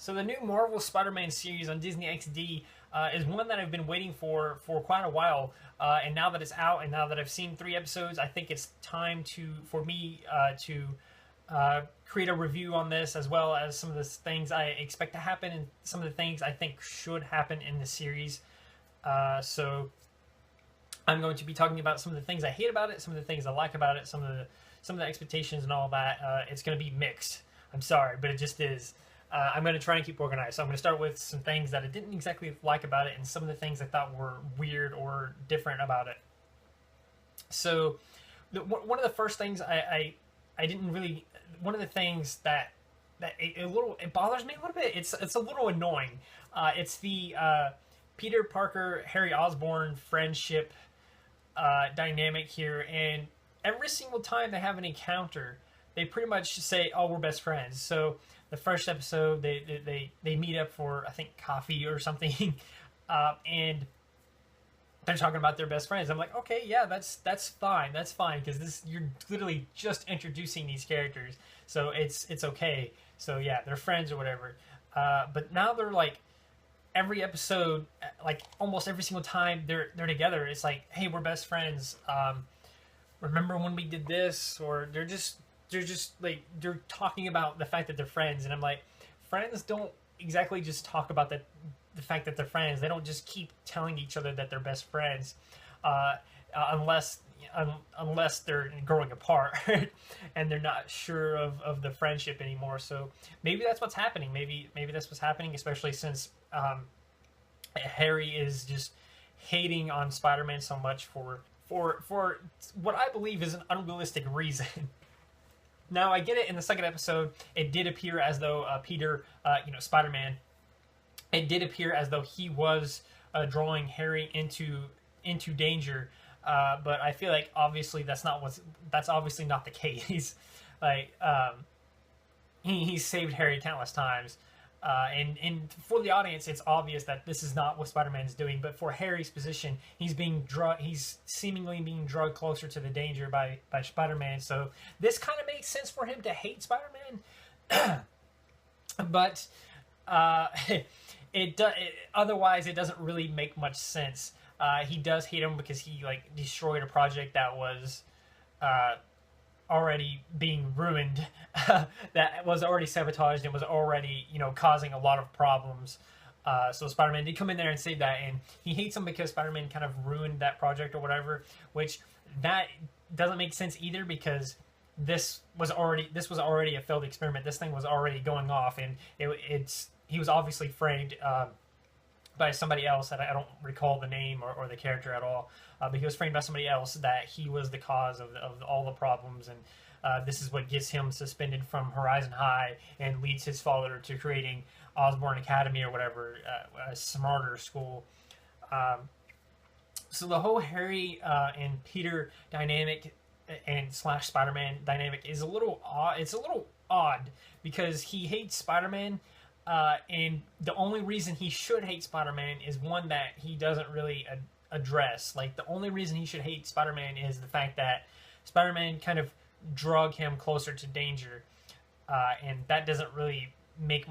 So the new Marvel Spider-Man series on Disney XD is one that I've been waiting for quite a while, and now that it's out, and now that I've seen 3 episodes, I think it's time for me to create a review on this, as well as some of the things I expect to happen and some of the things I think should happen in the series. So I'm going to be talking about some of the things I hate about it, some of the things I like about it, some of the expectations and all that. It's going to be mixed. I'm sorry, but it just is. I'm going to try and keep organized. So I'm going to start with some things that I didn't exactly like about it and some of the things I thought were weird or different about it. So one of the first things I didn't really... One of the things that it bothers me a little bit, it's a little annoying. It's the Peter Parker, Harry Osborn friendship dynamic here. And every single time they have an encounter, they pretty much say, "Oh, we're best friends." So the first episode, they meet up for, I think, coffee or something, and they're talking about their best friends. I'm like, okay, yeah, that's fine, because you're literally just introducing these characters, so it's okay. So yeah, they're friends or whatever. But now they're like, every episode, like almost every single time they're together, it's like, hey, we're best friends. Remember when we did this? Or they're just like, they're talking about the fact that they're friends, and I'm like, friends don't exactly just talk about the fact that they're friends. They don't just keep telling each other that they're best friends, unless they're growing apart and they're not sure of the friendship anymore. So maybe that's what's happening. Maybe that's what's happening, especially since Harry is just hating on Spider-Man so much for what I believe is an unrealistic reason. Now, I get it, in the second episode, it did appear as though Peter, Spider-Man, it did appear as though he was drawing Harry into danger, but I feel like obviously that's obviously not the case. Like, he's saved Harry countless times, and for the audience, it's obvious that this is not what Spider-Man is doing. But for Harry's position, he's seemingly being drugged closer to the danger by Spider-Man. So this kind of makes sense for him to hate Spider-Man, but otherwise it doesn't really make much sense. He does hate him because he destroyed a project that was already being ruined, that was already sabotaged and was already causing a lot of problems. So Spider-Man did come in there and save that, and he hates him because Spider-Man kind of ruined that project or whatever, which that doesn't make sense either, because this was already a failed experiment. This thing was already going off, and he was obviously framed by somebody else that I don't recall the name or the character at all, but he was framed by somebody else that he was the cause of all the problems, and this is what gets him suspended from Horizon High and leads his father to creating Osborn Academy or whatever, a smarter school. So the whole Harry and Peter dynamic and / Spider-Man dynamic is a little odd. It's a little odd because he hates Spider-Man, and the only reason he should hate Spider-Man is one that he doesn't really address. Like, the only reason he should hate Spider-Man is the fact that Spider-Man kind of drug him closer to danger, and that doesn't really make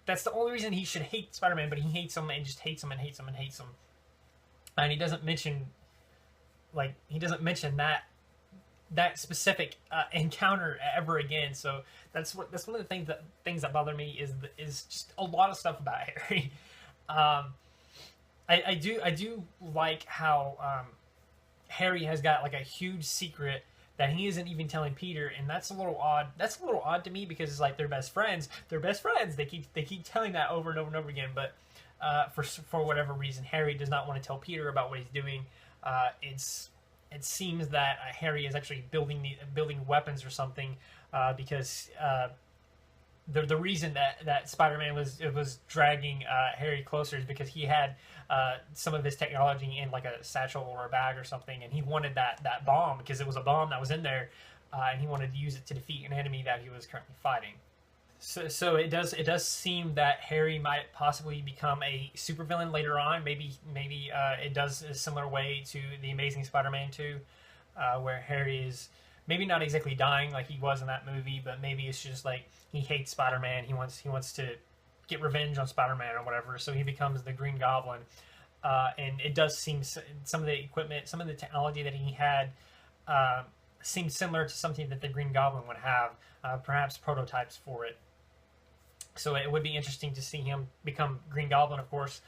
that's the only reason he should hate Spider-Man, but he hates him and just hates him and hates him and hates him. And he doesn't mention that specific encounter ever again. So that's one of the things that bother me is just a lot of stuff about Harry. I do like how Harry has got like a huge secret that he isn't even telling Peter, and that's a little odd. That's a little odd to me, because it's like, they're best friends. They're best friends. They keep telling that over and over and over again. But for whatever reason, Harry does not want to tell Peter about what he's doing. It seems that Harry is actually building weapons or something, because the reason that Spider-Man was dragging Harry closer is because he had some of his technology in like a satchel or a bag or something, and he wanted that bomb because it was a bomb that was in there, and he wanted to use it to defeat an enemy that he was currently fighting. So it does seem that Harry might possibly become a supervillain later on. Maybe it does a similar way to the Amazing Spider-Man 2, where Harry is maybe not exactly dying like he was in that movie, but maybe it's just like he hates Spider-Man. He wants to get revenge on Spider-Man or whatever. So he becomes the Green Goblin, and it does seem some of the equipment, some of the technology that he had, seems similar to something that the Green Goblin would have, perhaps prototypes for it. So it would be interesting to see him become Green Goblin, of course.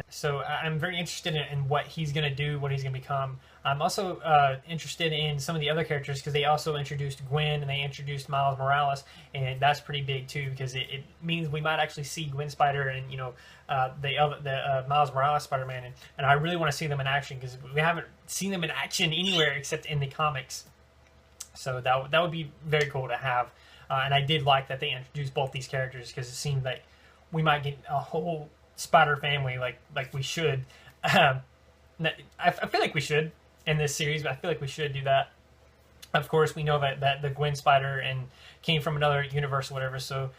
So I'm very interested in what he's going to do, what he's going to become. I'm also interested in some of the other characters because they also introduced Gwen and they introduced Miles Morales, and that's pretty big too because it means we might actually see Gwen Spider and the Miles Morales Spider-Man, and I really want to see them in action because we haven't seen them in action anywhere except in the comics. So that would be very cool to have, and I did like that they introduced both these characters because it seemed like we might get a whole Spider family like we should. I feel like we should in this series, but I feel like we should do that. Of course, we know that the Gwen Spider and came from another universe or whatever, so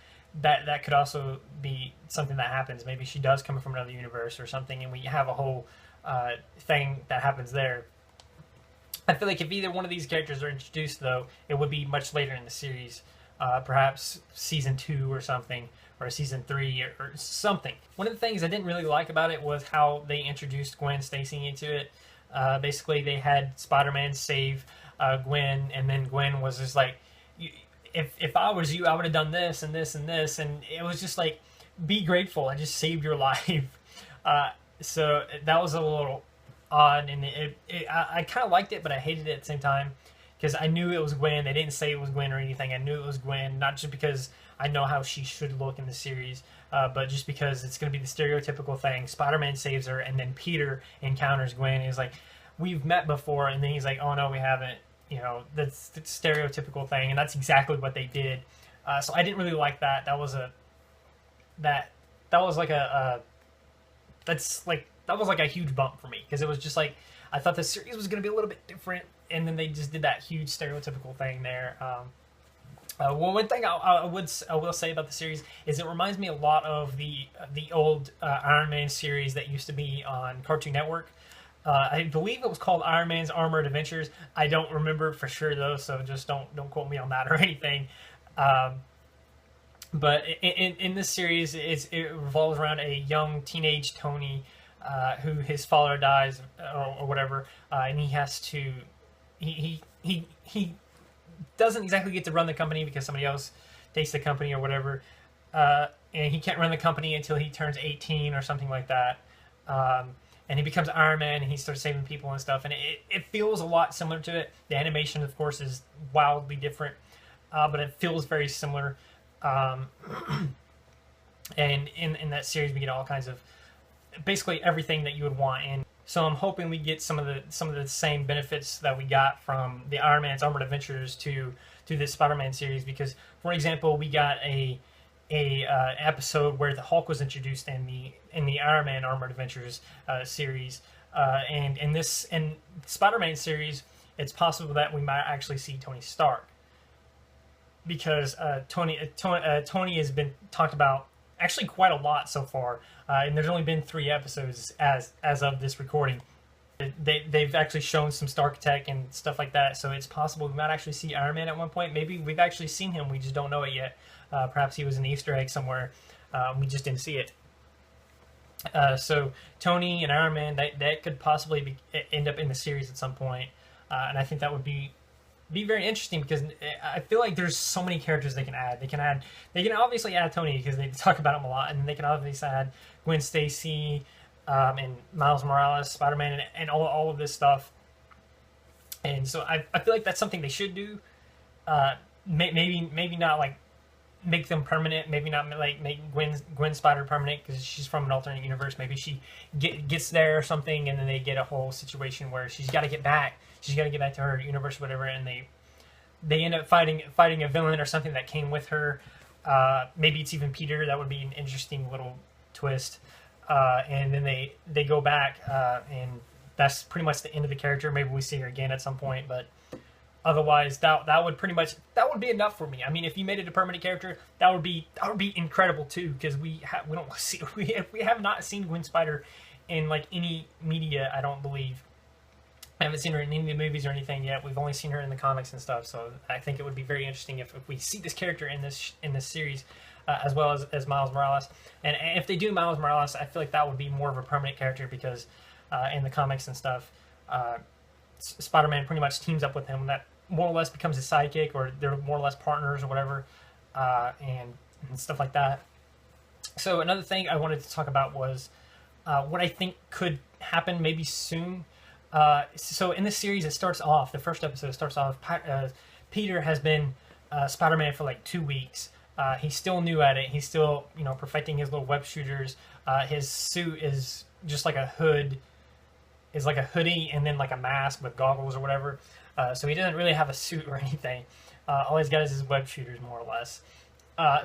that could also be something that happens. Maybe she does come from another universe or something, and we have a whole thing that happens there. I feel like if either one of these characters are introduced, though, it would be much later in the series. Perhaps season 2 or something, or season 3 or something. One of the things I didn't really like about it was how they introduced Gwen Stacy into it. Basically, they had Spider-Man save Gwen, and then Gwen was just like, if I was you, I would have done this and this and this, and it was just like, be grateful, I just saved your life. So that was a little odd, and I kind of liked it, but I hated it at the same time. Because I knew it was Gwen. They didn't say it was Gwen or anything. I knew it was Gwen, not just because I know how she should look in the series, but just because it's going to be the stereotypical thing. Spider-Man saves her, and then Peter encounters Gwen, and he's like, we've met before, and then he's like, oh no, we haven't. That's the stereotypical thing, and that's exactly what they did. So I didn't really like that. That was like a huge bump for me, because it was just like, I thought the series was going to be a little bit different, and then they just did that huge stereotypical thing there. Well, one thing I will say about the series is it reminds me a lot of the old Iron Man series that used to be on Cartoon Network. I believe it was called Iron Man's Armored Adventures. I don't remember for sure though, so just don't quote me on that or anything. But in this series, it revolves around a young teenage Tony who his father dies or whatever, and he has to. He doesn't exactly get to run the company because somebody else takes the company or whatever, and he can't run the company until he turns 18 or something like that. And he becomes Iron Man, and he starts saving people and stuff, and it feels a lot similar to it. The animation, of course, is wildly different, but it feels very similar. And in that series, we get all kinds of basically everything that you would want. And so I'm hoping we get some of the same benefits that we got from the Iron Man's Armored Adventures to this Spider-Man series. Because, for example, we got a episode where the Hulk was introduced in the Iron Man Armored Adventures series, and in Spider-Man series, it's possible that we might actually see Tony Stark, because Tony has been talked about actually quite a lot so far, and there's only been 3 episodes as of this recording. They've actually shown some Stark tech and stuff like that, so it's possible we might actually see Iron Man at one point. Maybe we've actually seen him, we just don't know it yet. Perhaps he was an Easter egg somewhere, we just didn't see it. So Tony and Iron Man, that could possibly end up in the series at some point, and I think that would be very interesting, because I feel like there's so many characters they can add. They can obviously add Tony because they talk about him a lot, and they can obviously add Gwen Stacy, and Miles Morales, Spider-Man, and all of this stuff. And so I feel like that's something they should do. Maybe not like make them permanent. Maybe not like make Gwen Spider permanent because she's from an alternate universe. Maybe she gets there or something, and then they get a whole situation where she's got to get back. She's got to get back to her universe, or whatever, and they end up fighting a villain or something that came with her. Maybe it's even Peter. That would be an interesting little twist. And then they go back, and that's pretty much the end of the character. Maybe we see her again at some point, but otherwise, that would be enough for me. I mean, if you made it a permanent character, that would be incredible too, because we have not seen Gwen Spider in like any media. I don't believe. I haven't seen her in any of the movies or anything yet. We've only seen her in the comics and stuff. So I think it would be very interesting if we see this character in this series. as well as Miles Morales. And if they do Miles Morales, I feel like that would be more of a permanent character because in the comics and stuff, Spider-Man pretty much teams up with him. That more or less becomes his sidekick, or they're more or less partners or whatever, and stuff like that. So another thing I wanted to talk about was what I think could happen maybe soon. So in this series, it starts off, the first episode starts off, Peter has been Spider-Man for like 2 weeks. He's still new at it. He's still, perfecting his little web shooters. His suit is just like a hood, is like a hoodie and then like a mask with goggles or whatever. So he doesn't really have a suit or anything. All he's got is his web shooters, more or less.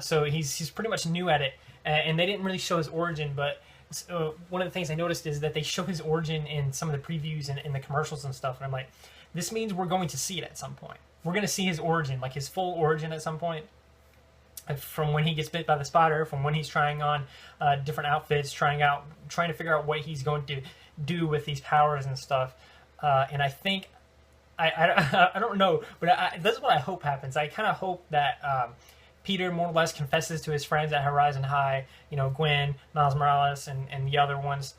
So he's pretty much new at it. And they didn't really show his origin, but one of the things I noticed is that they show his origin in some of the previews and in the commercials and stuff. And I'm like, this means we're going to see it at some point. We're going to see his origin, like his full origin at some point. From when he gets bit by the spider, from when he's trying on different outfits, trying to figure out what he's going to do with these powers and stuff. And I think, I don't know, but this is what I hope happens. I kind of hope that Peter more or less confesses to his friends at Horizon High, Gwen, Miles Morales, and the other ones.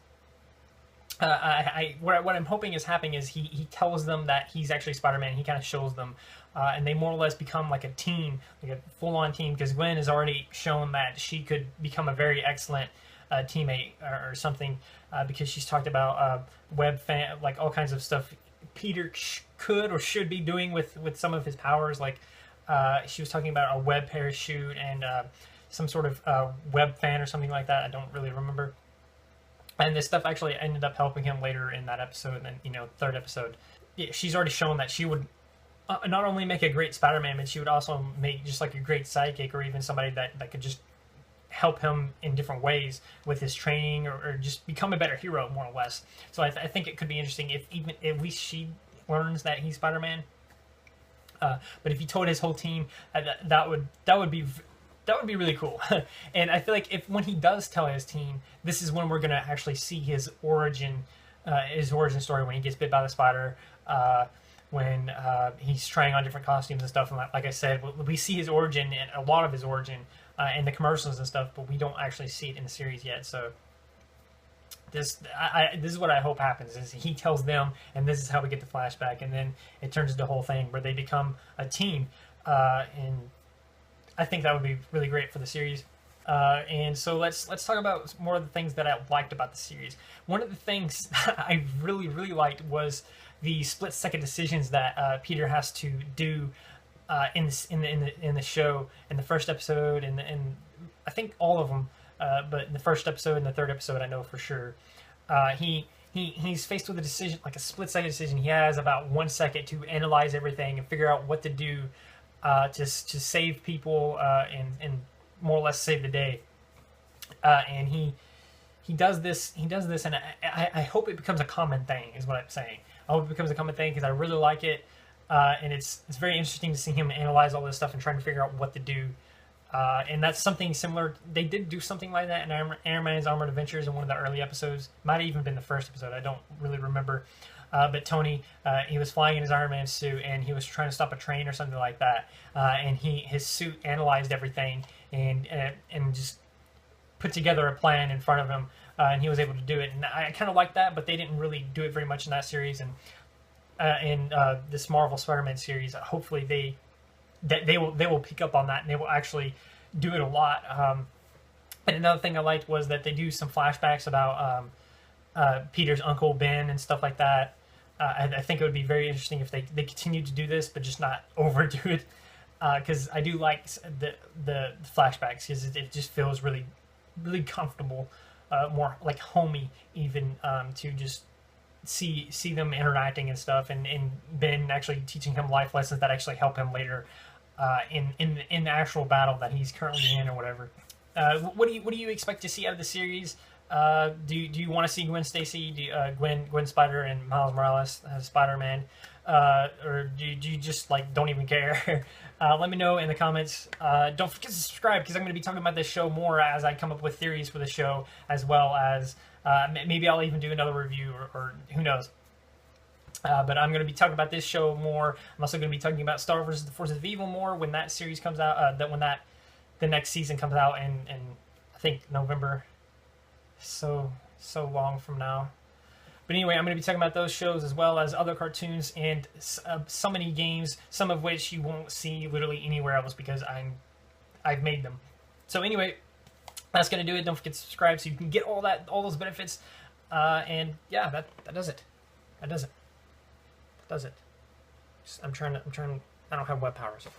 What I'm hoping is happening is he tells them that he's actually Spider-Man. He kind of shows them, and they more or less become like a team, like a full-on team. Because Gwen has already shown that she could become a very excellent teammate or something, because she's talked about like all kinds of stuff Peter could or should be doing with some of his powers. Like she was talking about a web parachute and some sort of web fan or something like that. I don't really remember. And this stuff actually ended up helping him later in that episode, and third episode. Yeah, she's already shown that she would not only make a great Spider-Man, but she would also make just like a great sidekick, or even somebody that could just help him in different ways with his training, or just become a better hero, more or less. So I think it could be interesting if even at least she learns that he's Spider-Man. But if he told his whole team, that would be really cool. And I feel like when he does tell his team, this is when we're going to actually see his origin story, when he gets bit by the spider, when he's trying on different costumes and stuff. And like I said, we see his origin, and a lot of his origin in the commercials and stuff, but we don't actually see it in the series yet. So this is what I hope happens, is he tells them, and this is how we get the flashback, and then it turns into a whole thing where they become a team, and I think that would be really great for the series. And so let's talk about more of the things that I liked about the series. One of the things that I really liked was the split-second decisions that Peter has to do in the show, in the first episode, and I think all of them. But in the first episode and the third episode, I know for sure, he's faced with a decision, like a split-second decision. He has about 1 second to analyze everything and figure out what to do to save people and more or less save the day. And he does this, and I hope it becomes a common thing, is what I'm saying. I hope it becomes a common thing, because I really like it, and it's very interesting to see him analyze all this stuff and trying to figure out what to do. And that's something similar. They did do something like that in Iron Man's Armored Adventures in one of the early episodes. Might have even been the first episode. I don't really remember. But Tony, he was flying in his Iron Man suit, and he was trying to stop a train or something like that. And his suit analyzed everything and just put together a plan in front of him, and he was able to do it. And I kind of like that, but they didn't really do it very much in that series. And in this Marvel Spider-Man series, hopefully they will pick up on that, and they will actually do it a lot. And another thing I liked was that they do some flashbacks about Peter's uncle Ben and stuff like that. I think it would be very interesting if they continue to do this, but just not overdo it. Because I do like the flashbacks, because it just feels really comfortable, more like homey even, to just see them interacting and stuff, and Ben actually teaching him life lessons that actually help him later in the actual battle that he's currently in or whatever. What do you expect to see out of the series? Do you want to see Gwen Stacy, Gwen Spider, and Miles Morales as Spider-Man, or do you just don't even care? Let me know in the comments. Don't forget to subscribe, because I'm going to be talking about this show more as I come up with theories for the show, as well as maybe I'll even do another review, or who knows. But I'm going to be talking about this show more. I'm also going to be talking about Star vs. the Forces of Evil more when that series comes out. When that the next season comes out in I think November. So long from now. But anyway, I'm going to be talking about those shows as well as other cartoons and so many games, some of which you won't see literally anywhere else because I've made them. So anyway, that's going to do it. Don't forget to subscribe so you can get all those benefits. And yeah, that does it. That does it. I'm trying. I don't have web power. So.